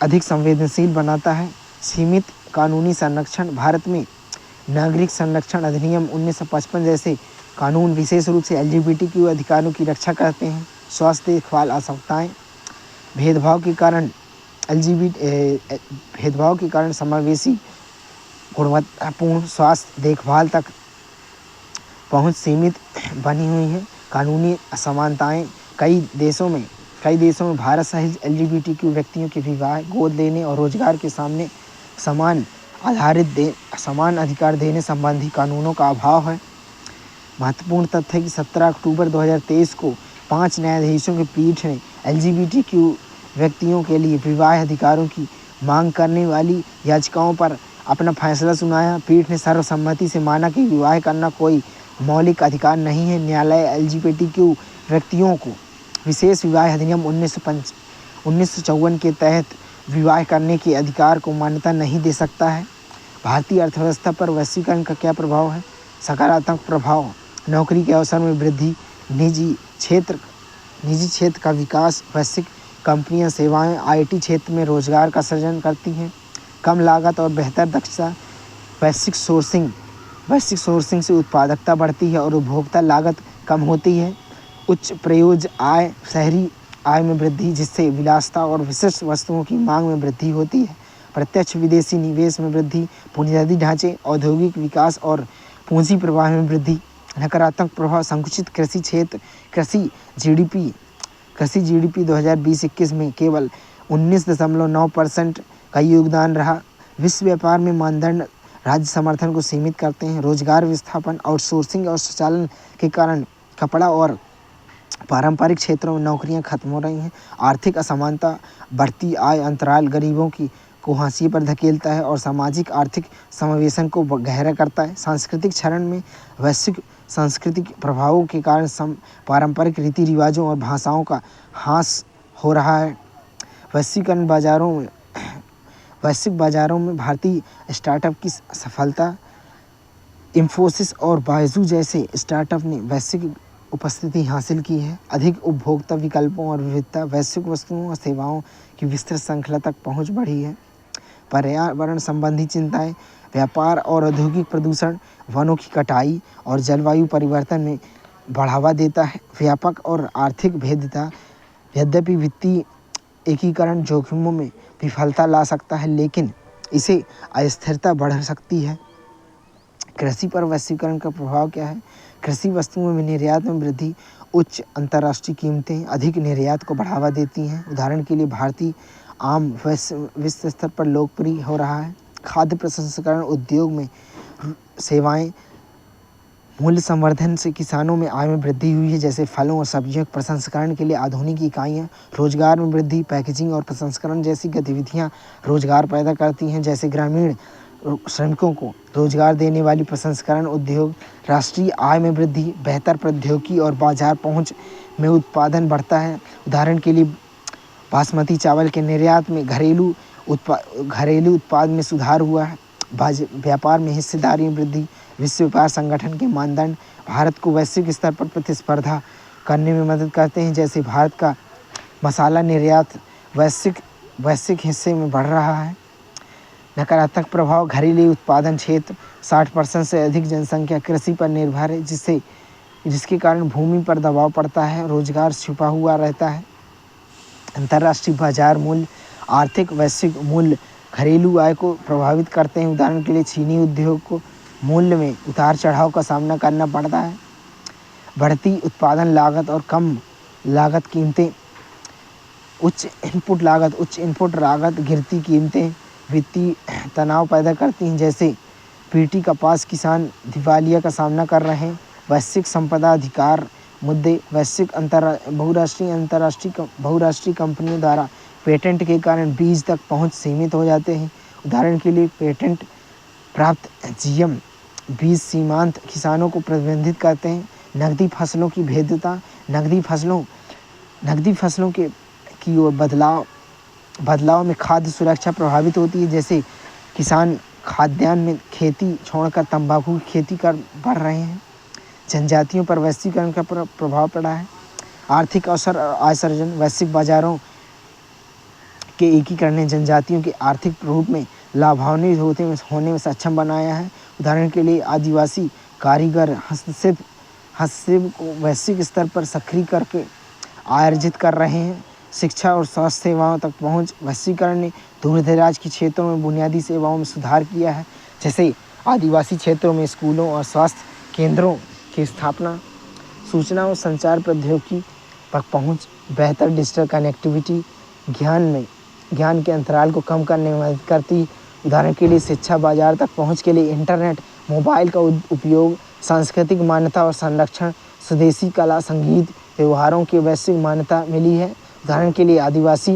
अधिक संवेदनशील बनाता है। सीमित कानूनी संरक्षण। भारत में नागरिक संरक्षण अधिनियम 1955 जैसे कानून विशेष रूप से LGBTQ अधिकारों की रक्षा करते हैं। स्वास्थ्य देखभाल आवश्यकताएं। भेदभाव के कारण समावेशी गुणवत्तापूर्ण स्वास्थ्य देखभाल तक पहुंच सीमित बनी हुई है। कानूनी असमानताएं। कई देशों में भारत सहित LGBTQ व्यक्तियों के विवाह, गोद लेने और रोजगार के सामने समान अधिकार देने संबंधी कानूनों का अभाव है। महत्वपूर्ण तथ्य है कि 17 अक्टूबर 2023 को 5 न्यायाधीशों की पीठ ने LGBTQ व्यक्तियों के लिए विवाह अधिकारों की मांग करने वाली याचिकाओं पर अपना फैसला सुनाया। पीठ ने सर्वसम्मति से माना कि विवाह करना कोई मौलिक अधिकार नहीं है। न्यायालय LGBTQ व्यक्तियों को विशेष विवाह अधिनियम 1954 के तहत विवाह करने के अधिकार को मान्यता नहीं दे सकता है। भारतीय अर्थव्यवस्था पर वैश्वीकरण का क्या प्रभाव है? सकारात्मक प्रभाव, नौकरी के अवसर में वृद्धि, निजी क्षेत्र का विकास, वैश्विक कंपनियां सेवाएं IT क्षेत्र में रोजगार का सृजन करती हैं, कम लागत और बेहतर दक्षता, वैश्विक सोर्सिंग से उत्पादकता बढ़ती है और उपभोक्ता लागत कम होती है, उच्च प्रयोज्य आय, शहरी आय में वृद्धि जिससे विलासिता और विशिष्ट वस्तुओं की मांग में वृद्धि होती है, प्रत्यक्ष विदेशी निवेश में वृद्धि, बुनियादी ढांचे, औद्योगिक विकास और पूंजी प्रवाह में वृद्धि। नकारात्मक प्रभाव, संकुचित कृषि क्षेत्र, कृषि GDP 2020-21 में केवल 19.9% का योगदान रहा। विश्व व्यापार में मानदंड राज्य समर्थन को सीमित करते हैं। रोजगार विस्थापन, आउटसोर्सिंग और स्वचालन के कारण कपड़ा और पारंपरिक क्षेत्रों में नौकरियां खत्म हो रही हैं। आर्थिक असमानता, बढ़ती आय अंतराल गरीबों को हाशिए पर धकेलता है और सामाजिक आर्थिक समावेशन को गहरा करता है। सांस्कृतिक क्षरण में वैश्विक सांस्कृतिक प्रभावों के कारण पारंपरिक रीति रिवाजों और भाषाओं का ह्रास हो रहा है। वैश्विक बाजारों में भारतीय स्टार्टअप की सफलता, इंफोसिस और बायजू जैसे स्टार्टअप ने वैश्विक उपस्थिति हासिल की है। अधिक उपभोक्ता विकल्पों और विविधता, वैश्विक वस्तुओं और सेवाओं की विस्तृत श्रृंखला तक पहुंच बढ़ी है। पर्यावरण संबंधी चिंताएं, व्यापार और औद्योगिक प्रदूषण, वनों की कटाई और जलवायु परिवर्तन में बढ़ावा देता है। व्यापक और आर्थिक भेद्यता, यद्यपि वित्तीय एकीकरण जोखिमों में विफलता ला सकता है, लेकिन इसे अस्थिरता बढ़ सकती है। कृषि पर वैश्वीकरण का प्रभाव क्या है? कृषि वस्तुओं में निर्यात में वृद्धि, उच्च अंतर्राष्ट्रीय कीमतें अधिक निर्यात को बढ़ावा देती हैं। उदाहरण के लिए भारतीय आम विश्व स्तर पर लोकप्रिय हो रहा है। खाद्य प्रसंस्करण उद्योग में सेवाएं, मूल्य संवर्धन से किसानों में आय में वृद्धि हुई है, जैसे फलों और सब्जियों के प्रसंस्करण के लिए आधुनिक इकाइयाँ। रोजगार में वृद्धि, पैकेजिंग और प्रसंस्करण जैसी गतिविधियाँ रोजगार पैदा करती हैं, जैसे ग्रामीण श्रमिकों को रोजगार देने वाली प्रसंस्करण उद्योग। राष्ट्रीय आय में वृद्धि, बेहतर प्रौद्योगिकी और बाजार पहुंच में उत्पादन बढ़ता है। उदाहरण के लिए बासमती चावल के निर्यात में घरेलू उत्पाद में सुधार हुआ है। व्यापार में हिस्सेदारी में वृद्धि, विश्व व्यापार संगठन के मानदंड भारत को वैश्विक स्तर पर प्रतिस्पर्धा करने में मदद करते हैं, जैसे भारत का मसाला निर्यात वैश्विक हिस्से में बढ़ रहा है। नकारात्मक प्रभाव, घरेलू उत्पादन क्षेत्र, 60% से अधिक जनसंख्या कृषि पर निर्भर है, जिसके कारण भूमि पर दबाव पड़ता है, रोजगार छुपा हुआ रहता है। अंतर्राष्ट्रीय बाजार मूल्य, आर्थिक वैश्विक मूल्य घरेलू आय को प्रभावित करते हैं। उदाहरण के लिए चीनी उद्योग को मूल्य में उतार चढ़ाव का सामना करना पड़ता है। बढ़ती उत्पादन लागत और कम लागत कीमतें, उच्च इनपुट लागत, गिरती कीमतें वित्तीय तनाव पैदा करती हैं, जैसे पीटी कपास किसान दिवालिया का सामना कर रहे हैं। वैश्विक संपदा अधिकार मुद्दे, वैश्विक बहुराष्ट्रीय कंपनियों द्वारा पेटेंट के कारण बीज तक पहुंच सीमित हो जाते हैं। उदाहरण के लिए पेटेंट प्राप्त GM बीज सीमांत किसानों को प्रतिबंधित करते हैं। नकदी फसलों की भेद्यता, नकदी फसलों की ओर बदलाव में खाद्य सुरक्षा प्रभावित होती है, जैसे किसान खाद्यान्न में खेती छोड़कर तंबाकू की खेती कर बढ़ रहे हैं। जनजातियों पर वैश्वीकरण का प्रभाव पड़ा है। आर्थिक अवसर और आय सृजन, वैश्विक बाजारों के एकीकरण ने जनजातियों के आर्थिक रूप में लाभान्वित होने में सक्षम बनाया है। उदाहरण के लिए आदिवासी कारीगर हस्तशिल्प को वैश्विक स्तर पर सक्रिय करके आय अर्जित कर रहे हैं। शिक्षा और स्वास्थ्य सेवाओं तक पहुंच, वैश्वीकरण ने दूर दराज के क्षेत्रों में बुनियादी सेवाओं में सुधार किया है, जैसे आदिवासी क्षेत्रों में स्कूलों और स्वास्थ्य केंद्रों की स्थापना। सूचना और संचार प्रौद्योगिकी पर पहुंच, बेहतर डिजिटल कनेक्टिविटी ज्ञान के अंतराल को कम करने में मदद करती। उदाहरण के लिए शिक्षा बाजार तक पहुंच के लिए इंटरनेट, मोबाइल का उपयोग, सांस्कृतिक मान्यता और संरक्षण, स्वदेशी कला, संगीत, त्योहारों की वैश्विक मान्यता मिली है। उदाहरण के लिए आदिवासी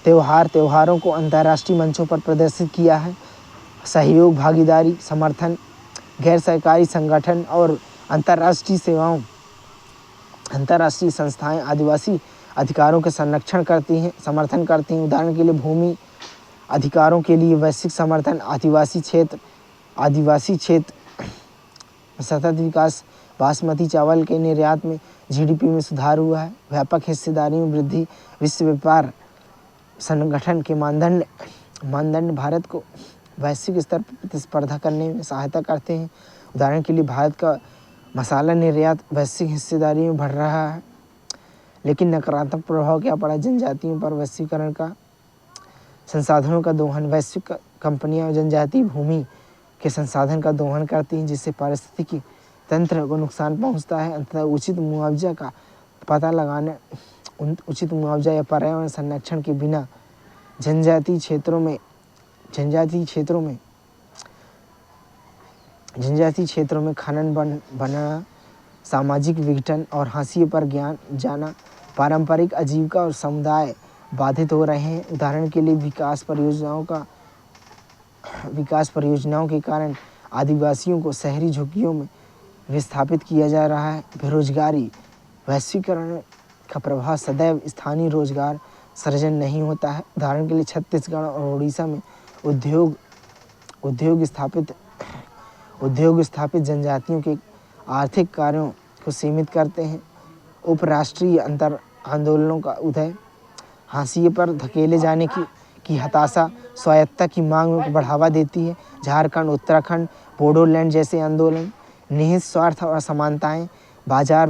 त्योहारों को अंतर्राष्ट्रीय मंचों पर प्रदर्शित किया है। सहयोग, भागीदारी, समर्थन, गैर सरकारी संगठन और अंतर्राष्ट्रीय सेवाओं, अंतर्राष्ट्रीय संस्थाएं आदिवासी अधिकारों के संरक्षण करती हैं, समर्थन करती हैं। उदाहरण के लिए भूमि अधिकारों के लिए वैश्विक समर्थन, आदिवासी क्षेत्र सतत विकास, बासमती चावल के निर्यात में जीडीपी में सुधार हुआ है, व्यापक हिस्सेदारी में वृद्धि, विश्व व्यापार संगठन के मानदंड भारत को वैश्विक स्तर पर प्रतिस्पर्धा करने में सहायता करते हैं। उदाहरण के लिए भारत का मसाला निर्यात वैश्विक हिस्सेदारी में बढ़ रहा है। लेकिन नकारात्मक प्रभाव क्या पड़ा जनजातियों पर वैश्वीकरण का? संसाधनों का दोहन, वैश्विक कंपनियां जनजातीय भूमि के संसाधन का दोहन करती हैं, जिससे पारिस्थितिकी तंत्र को नुकसान पहुंचता है। अंततः उचित मुआवजा का पता लगाने, उचित मुआवजा या पर्यावरण संरक्षण के बिना जनजातीय क्षेत्रों में खनन बनाना, सामाजिक विघटन और हाशिए पर जाना, पारंपरिक आजीविका और समुदाय बाधित हो रहे हैं। उदाहरण के लिए विकास परियोजनाओं के कारण आदिवासियों को शहरी झुग्गियों में विस्थापित किया जा रहा है। बेरोजगारी, वैश्वीकरण का प्रभाव सदैव स्थानीय रोजगार सृजन नहीं होता है। उदाहरण के लिए छत्तीसगढ़ और उड़ीसा में उद्योग स्थापित जनजातियों के आर्थिक कार्यों को सीमित करते हैं। उपराष्ट्रीय अंतर आंदोलनों का उदय, हाशिए पर धकेले जाने की हताशा स्वायत्तता की मांग में बढ़ावा देती है। झारखंड, उत्तराखंड, बोडोलैंड जैसे आंदोलन, निहित स्वार्थ और असमानताएं, बाजार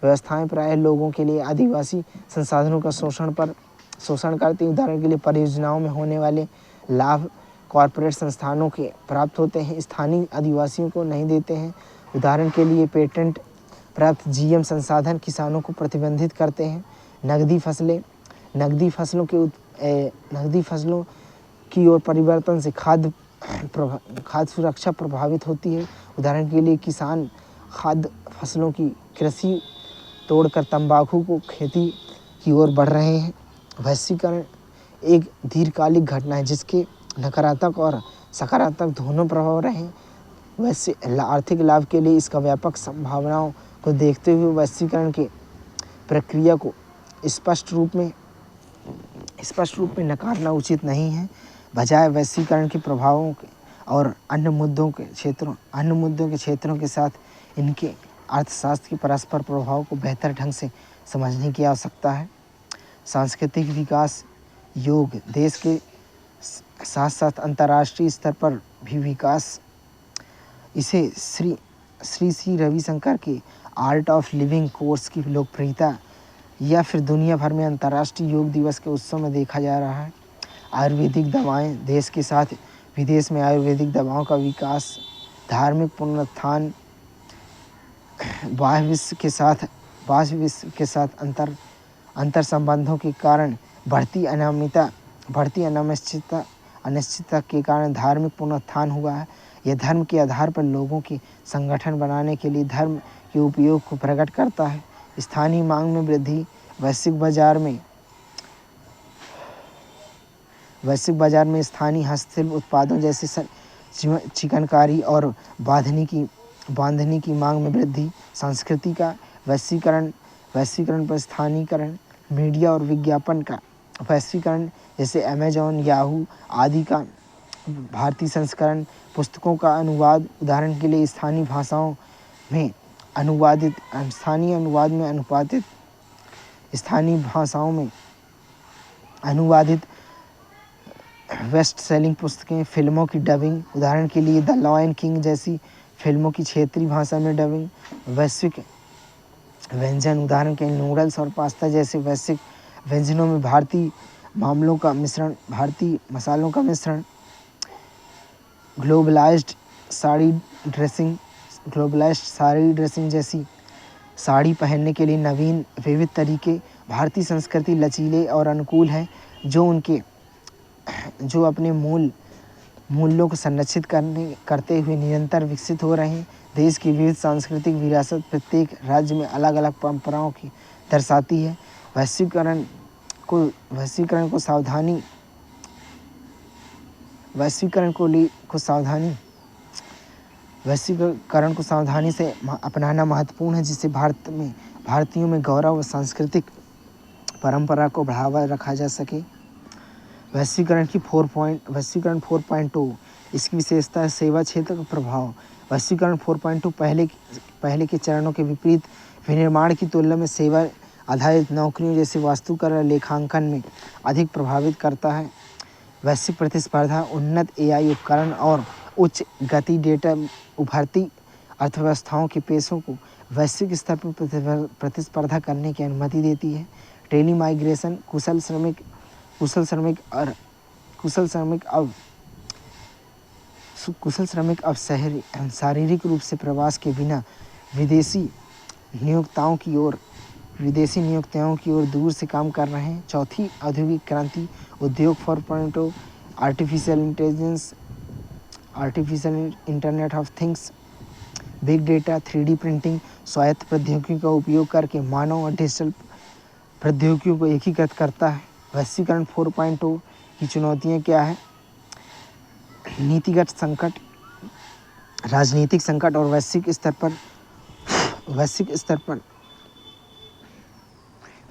व्यवस्थाएं प्रायः लोगों के लिए आदिवासी संसाधनों का शोषण करती हैं। उदाहरण के लिए परियोजनाओं में होने वाले लाभ कॉरपोरेट संस्थानों के प्राप्त होते हैं, स्थानीय आदिवासियों को नहीं देते हैं। उदाहरण के लिए पेटेंट प्राप्त जीएम संसाधन किसानों को प्रतिबंधित करते हैं। नकदी फसलों की ओर परिवर्तन से खाद्य सुरक्षा प्रभावित होती है। उदाहरण के लिए किसान खाद्य फसलों की कृषि तोड़कर तंबाकू को खेती की ओर बढ़ रहे हैं। वैश्वीकरण एक दीर्घकालिक घटना है जिसके नकारात्मक और सकारात्मक दोनों प्रभाव रहे। वैसे आर्थिक लाभ के लिए इसका व्यापक संभावनाओं को देखते हुए वैश्वीकरण के प्रक्रिया को स्पष्ट रूप में नकारना उचित नहीं है। बजाय वैश्वीकरण के प्रभावों के और अन्य मुद्दों के क्षेत्रों के साथ इनके अर्थशास्त्र के परस्पर प्रभाव को बेहतर ढंग से समझने की आवश्यकता है। सांस्कृतिक विकास, योग देश के साथ साथ अंतर्राष्ट्रीय स्तर पर भी विकास, इसे श्री रविशंकर के आर्ट ऑफ लिविंग कोर्स की लोकप्रियता या फिर दुनिया भर में अंतर्राष्ट्रीय योग दिवस के उत्सव में देखा जा रहा है। आयुर्वेदिक दवाएं, देश के साथ विदेश में आयुर्वेदिक दवाओं का विकास, धार्मिक पुनरुत्थान, बाह्य विश्व के साथ अंतर संबंधों के कारण बढ़ती अनिश्चितता के कारण धार्मिक पुनरुत्थान हुआ है। यह धर्म के आधार पर लोगों के संगठन बनाने के लिए धर्म के उपयोग को प्रकट करता है। स्थानीय मांग में वृद्धि, वैश्विक बाजार में स्थानीय हस्तशिल्प उत्पादों जैसे चिकनकारी और बांधनी की मांग में वृद्धि, संस्कृति का वैश्वीकरण पर स्थानीयकरण, मीडिया और विज्ञापन का वैश्वीकरण जैसे अमेजॉन, याहू आदि का भारतीय संस्करण, पुस्तकों का अनुवाद, उदाहरण के लिए स्थानीय भाषाओं में अनुवादित बेस्ट सेलिंग पुस्तकें, फिल्मों की डबिंग, उदाहरण के लिए द लॉयन किंग जैसी फिल्मों की क्षेत्रीय भाषा में डबिंग, वैश्विक व्यंजन, उदाहरण के नूडल्स और पास्ता जैसे वैश्विक व्यंजनों में भारतीय मसालों का मिश्रण, ग्लोबलाइज्ड साड़ी ड्रेसिंग जैसी साड़ी पहनने के लिए नवीन विविध तरीके। भारतीय संस्कृति लचीले और अनुकूल है जो अपने मूल्यों को संरक्षित करते हुए निरंतर विकसित हो रहे हैं। देश की विविध सांस्कृतिक विरासत प्रत्येक राज्य में अलग अलग परंपराओं की दर्शाती है। वैश्वीकरण को सावधानी वैश्वीकरण को सावधानी से अपनाना महत्वपूर्ण है, जिससे भारतीयों में गौरव और सांस्कृतिक परंपरा को बढ़ावा रखा जा सके। वैश्वीकरण 4.0 इसकी विशेषता है सेवा क्षेत्र का प्रभाव। वैश्वीकरण 4.2 पहले के चरणों के विपरीत विनिर्माण की तुलना में सेवा आधारित नौकरियों जैसे वास्तुकला और लेखांकन में अधिक प्रभावित करता है। वैश्विक प्रतिस्पर्धा, उन्नत AI उपकरण और उच्च गति डेटा उभरती अर्थव्यवस्थाओं के पेशों को वैश्विक स्तर पर प्रतिस्पर्धा करने की अनुमति देती है। टेली माइग्रेशन, कुशल श्रमिक अब शारीरिक रूप से प्रवास के बिना विदेशी नियोक्ताओं की ओर दूर से काम कर रहे हैं। चौथी औद्योगिक क्रांति, उद्योग 4.0, artificial internet of things, big data, 3D printing, स्वायत्त प्रौद्योगिकी का उपयोग करके मानव और डिजिटल प्रौद्योगिकियों को एकीकृत करता है। वैश्वीकरण 4.0 की चुनौतियाँ क्या है? नीतिगत संकट, राजनीतिक संकट और वैश्विक स्तर पर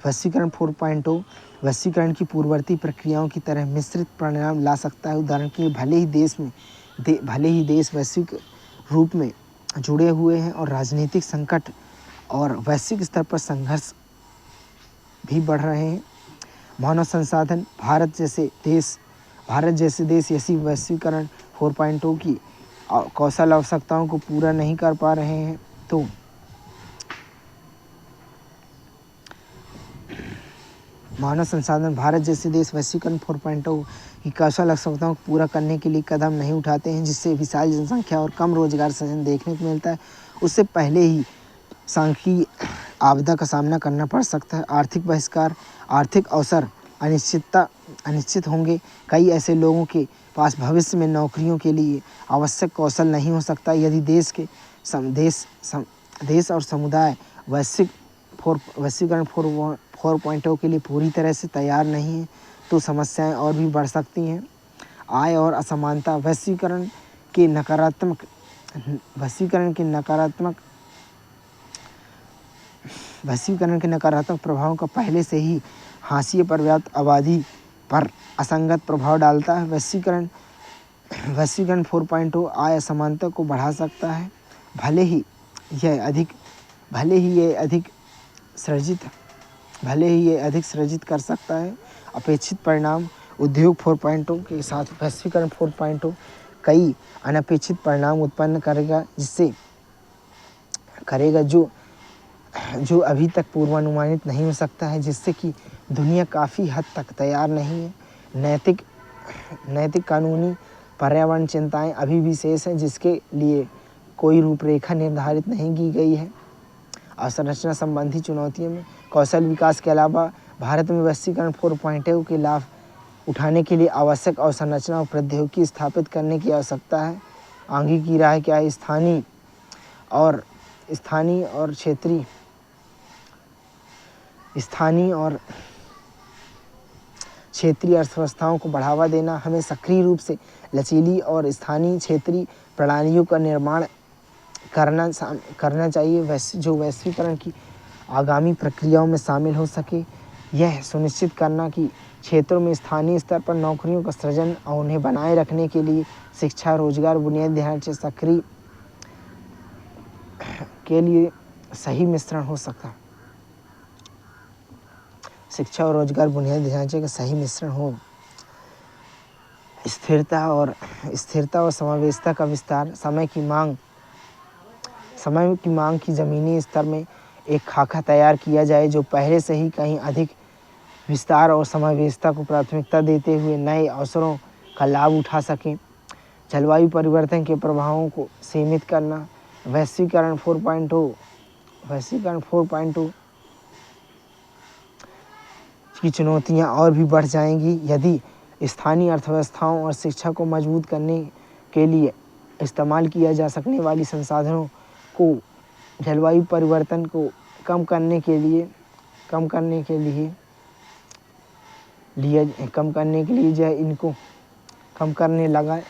वैश्वीकरण 4.0 वैश्वीकरण की पूर्ववर्ती प्रक्रियाओं की तरह मिश्रित परिणाम ला सकता है। उदाहरण के लिए भले ही देश वैश्विक रूप में जुड़े हुए हैं और राजनीतिक संकट और वैश्विक स्तर पर संघर्ष भी बढ़ रहे हैं। मानव संसाधन, भारत जैसे देश ऐसी वैश्वीकरण 4.0 की कौशल आवश्यकताओं को पूरा नहीं कर पा रहे हैं, तो मानव संसाधन, भारत जैसे देश वैश्वीकरण 4.0 की कौशल आवश्यकताओं को पूरा करने के लिए कदम नहीं उठाते हैं, जिससे विशाल जनसंख्या और कम रोजगार सृजन देखने को मिलता है। उससे पहले ही सांख्यिकीय आपदा का सामना करना पड़ सकता है। आर्थिक बहिष्कार, आर्थिक अवसर अनिश्चित होंगे। कई ऐसे लोगों के पास भविष्य में नौकरियों के लिए आवश्यक कौशल नहीं हो सकता। यदि देश और समुदाय वैश्वीकरण 4.0 के लिए पूरी तरह से तैयार नहीं है, तो समस्याएं और भी बढ़ सकती हैं। आय और असमानता, वैश्वीकरण के नकारात्मक प्रभावों का पहले से ही हाशिए पर पर्याप्त आबादी पर असंगत प्रभाव डालता है। वैश्वीकरण 4.0 आय असमानता को बढ़ा सकता है, भले ही यह अधिक सृजित कर सकता है। अपेक्षित परिणाम, उद्योग 4.0 के साथ वैश्वीकरण 4.0 कई अनपेक्षित परिणाम उत्पन्न करेगा जो अभी तक पूर्वानुमानित नहीं हो सकता है, जिससे कि दुनिया काफ़ी हद तक तैयार नहीं है। नैतिक, कानूनी, पर्यावरण चिंताएं अभी भी शेष हैं, जिसके लिए कोई रूपरेखा निर्धारित नहीं की गई है। अवसंरचना संबंधी चुनौतियों में कौशल विकास के अलावा भारत में वैश्वीकरण 4.0 के लाभ उठाने के लिए आवश्यक अवसंरचना और प्रौद्योगिकी स्थापित करने की आवश्यकता है। आगे की राय क्या है? स्थानीय और क्षेत्रीय अर्थव्यवस्थाओं को बढ़ावा देना। हमें सक्रिय रूप से लचीली और स्थानीय क्षेत्रीय प्रणालियों का निर्माण करना चाहिए, जो वैश्वीकरण की आगामी प्रक्रियाओं में शामिल हो सके। यह सुनिश्चित करना कि क्षेत्रों में स्थानीय स्तर पर नौकरियों का सृजन और उन्हें बनाए रखने के लिए शिक्षा, रोजगार, बुनियादी ढांचे सक्रिय के लिए सही मिश्रण हो सका। शिक्षा और रोजगार बुनियादी ढांचे का सही मिश्रण हो। स्थिरता और समावेशिता का विस्तार, समय की मांग की जमीनी स्तर में एक खाका तैयार किया जाए, जो पहले से ही कहीं अधिक विस्तार और समावेशिता को प्राथमिकता देते हुए नए अवसरों का लाभ उठा सकें। जलवायु परिवर्तन के प्रभावों को सीमित करना, वैश्वीकरण 4.0 की चुनौतियां और भी बढ़ जाएंगी यदि स्थानीय अर्थव्यवस्थाओं और शिक्षा को मजबूत करने के लिए इस्तेमाल किया जा सकने वाली संसाधनों को जलवायु परिवर्तन को कम करने के लिए इनको कम करने लगा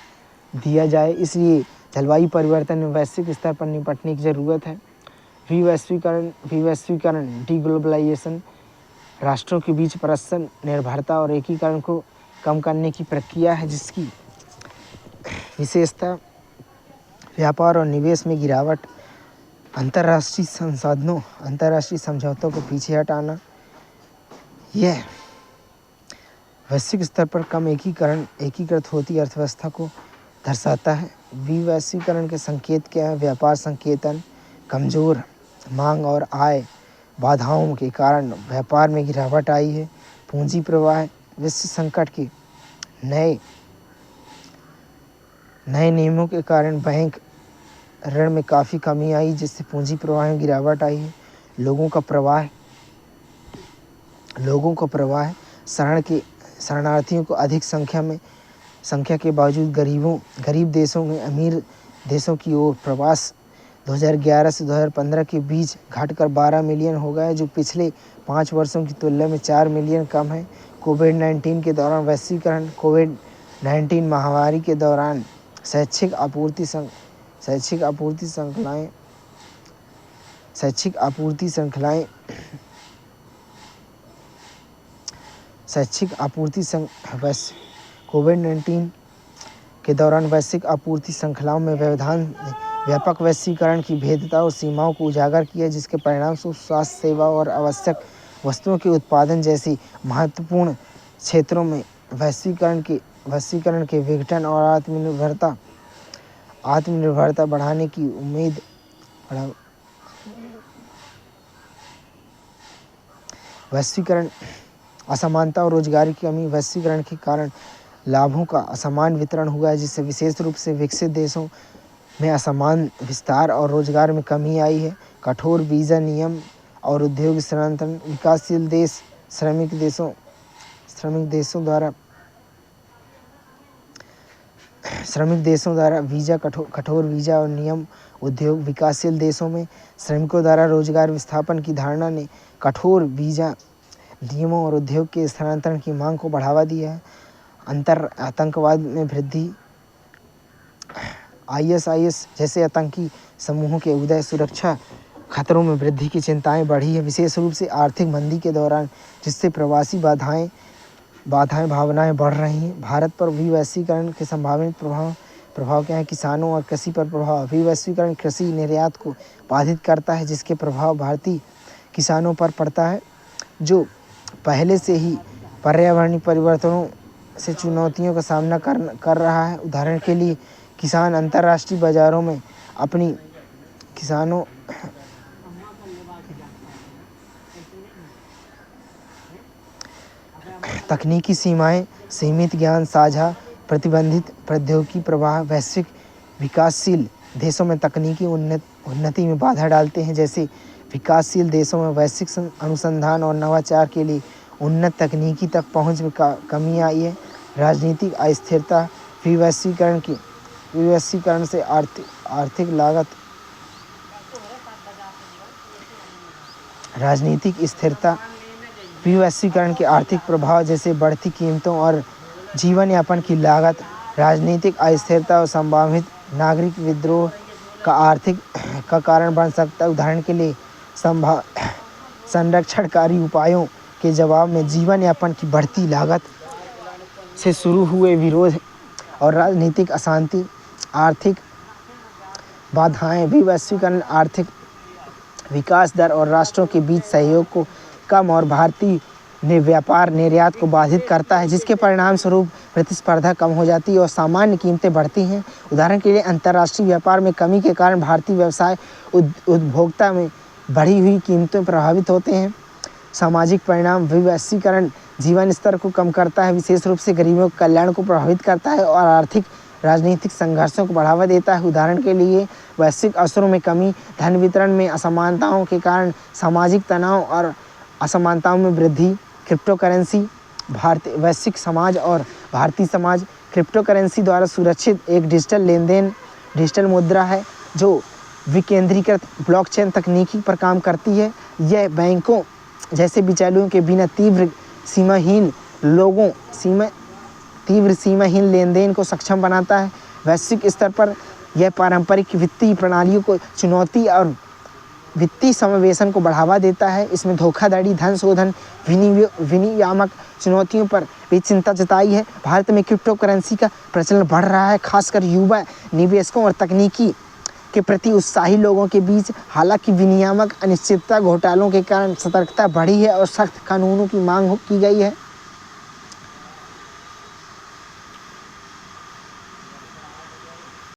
दिया जाए। इसलिए जलवायु परिवर्तन में वैश्विक स्तर पर निपटने की ज़रूरत है। विवैश्वीकरण डीग्लोबलाइजेशन राष्ट्रों के बीच परस्पर निर्भरता और एकीकरण को कम करने की प्रक्रिया है, जिसकी विशेषता व्यापार और निवेश में गिरावट, अंतर्राष्ट्रीय संसाधनों, अंतर्राष्ट्रीय समझौतों को पीछे हटाना। यह वैश्विक स्तर पर कम एकीकृत होती अर्थव्यवस्था को दर्शाता है। विवैश्वीकरण के संकेत क्या है? व्यापार संकेतन, कमज़ोर मांग और आय बाधाओं के कारण व्यापार में गिरावट आई है। पूंजी प्रवाह, विश्व संकट के नए नियमों के कारण बैंक ऋण में काफ़ी कमी आई, जिससे पूंजी प्रवाह में गिरावट आई है। लोगों का प्रवाह शरणार्थियों को अधिक संख्या के बावजूद गरीब देशों में अमीर देशों की ओर प्रवास 2011 से 2015 के बीच घटकर 12 मिलियन हो गया, जो पिछले 5 वर्षों की तुलना में 4 मिलियन कम है। कोविड-19 के दौरान वैश्वीकरण, कोविड-19 महामारी के दौरान शैक्षिक कोविड-19 के दौरान वैश्विक आपूर्ति श्रृंखलाओं में व्यवधान ने व्यापक वैश्वीकरण की भेद्यता और सीमाओं को उजागर किया, जिसके परिणामस्वरूप स्वास्थ्य सेवा और आवश्यक वस्तुओं के उत्पादन जैसी महत्वपूर्ण क्षेत्रों में वैश्वीकरण के विघटन और आत्मनिर्भरता बढ़ाने की उम्मीद वैश्वीकरण असमानता और रोजगार की कमी। वैश्वीकरण के कारण लाभों का असमान वितरण हुआ है, जिससे विशेष रूप से विकसित देशों में असमान विस्तार और रोजगार में कमी आई है। कठोर वीज़ा नियम और उद्योग स्थानांतरण, विकासशील देश श्रमिक देशों द्वारा कठोर वीज़ा और नियम उद्योग, विकासशील देशों में श्रमिकों द्वारा रोजगार विस्थापन की धारणा ने कठोर वीज़ा नियमों और उद्योग के स्थानांतरण की मांग को बढ़ावा दिया है। आतंकवाद में वृद्धि, ISIS जैसे आतंकी समूहों के उदय, सुरक्षा खतरों में वृद्धि की चिंताएं बढ़ी है, विशेष रूप से आर्थिक मंदी के दौरान, जिससे प्रवासी भावनाएं बढ़ रही हैं। भारत पर विवैश्वीकरण के संभावित प्रभाव क्या है? किसानों और कृषि पर प्रभाव। विवैश्वीकरण कृषि निर्यात को बाधित करता है, जिसके प्रभाव भारतीय किसानों पर पड़ता है, जो पहले से ही पर्यावरणीय परिवर्तनों से चुनौतियों का सामना कर रहा है। उदाहरण के लिए किसान अंतर्राष्ट्रीय बाजारों में अपनी तकनीकी सीमाएं, सीमित ज्ञान साझा, प्रतिबंधित प्रौद्योगिकी प्रवाह वैश्विक विकासशील देशों में तकनीकी उन्नति में बाधा डालते हैं। जैसे विकासशील देशों में वैश्विक अनुसंधान और नवाचार के लिए उन्नत तकनीकी तक पहुंच में कमी आई है। राजनीतिक अस्थिरता, विवैश्वीकरण से आर्थिक लागत, राजनीतिक स्थिरता, विवैश्वीकरण के आर्थिक प्रभाव जैसे बढ़ती कीमतों और जीवन यापन की लागत, राजनीतिक अस्थिरता और संभावित नागरिक विद्रोह का कारण बन सकता है। उदाहरण के लिए संरक्षणकारी उपायों के जवाब में जीवन यापन की बढ़ती लागत से शुरू हुए विरोध और राजनीतिक अशांति, आर्थिक बाधाएं। विवैश्वीकरण आर्थिक विकास दर और राष्ट्रों के बीच सहयोग को कम और भारतीय व्यापार निर्यात को बाधित करता है, जिसके परिणाम स्वरूप प्रतिस्पर्धा कम हो जाती है और सामान्य कीमतें बढ़ती हैं। उदाहरण के लिए अंतर्राष्ट्रीय व्यापार में कमी के कारण भारतीय व्यवसाय उपभोक्ता में बढ़ी हुई कीमतें प्रभावित होते हैं। सामाजिक परिणाम, विवैश्वीकरण जीवन स्तर को कम करता है, विशेष रूप से गरीबों के कल्याण को प्रभावित करता है और आर्थिक राजनीतिक संघर्षों को बढ़ावा देता है। उदाहरण के लिए वैश्विक अवसरों में कमी, धन वितरण में असमानताओं के कारण सामाजिक तनाव और असमानताओं में वृद्धि। क्रिप्टो करेंसी, वैश्विक समाज और भारतीय समाज क्रिप्टो करेंसी द्वारा सुरक्षित एक डिजिटल मुद्रा है, जो विकेंद्रीकृत ब्लॉकचेन तकनीकी पर काम करती है। यह बैंकों जैसे बिचौलियों के बिना तीव्र सीमाहीन लेन देन को सक्षम बनाता है। वैश्विक स्तर पर यह पारंपरिक वित्तीय प्रणालियों को चुनौती और वित्तीय समावेशन को बढ़ावा देता है। इसमें धोखाधड़ी, धन शोधन, विनियामक चुनौतियों पर भी चिंता जताई है। भारत में क्रिप्टो करेंसी का प्रचलन बढ़ रहा है, खासकर युवा निवेशकों और तकनीकी के प्रति उत्साही लोगों के बीच। हालांकि विनियामक अनिश्चितता, घोटालों के कारण सतर्कता बढ़ी है और सख्त कानूनों की मांग की गई है।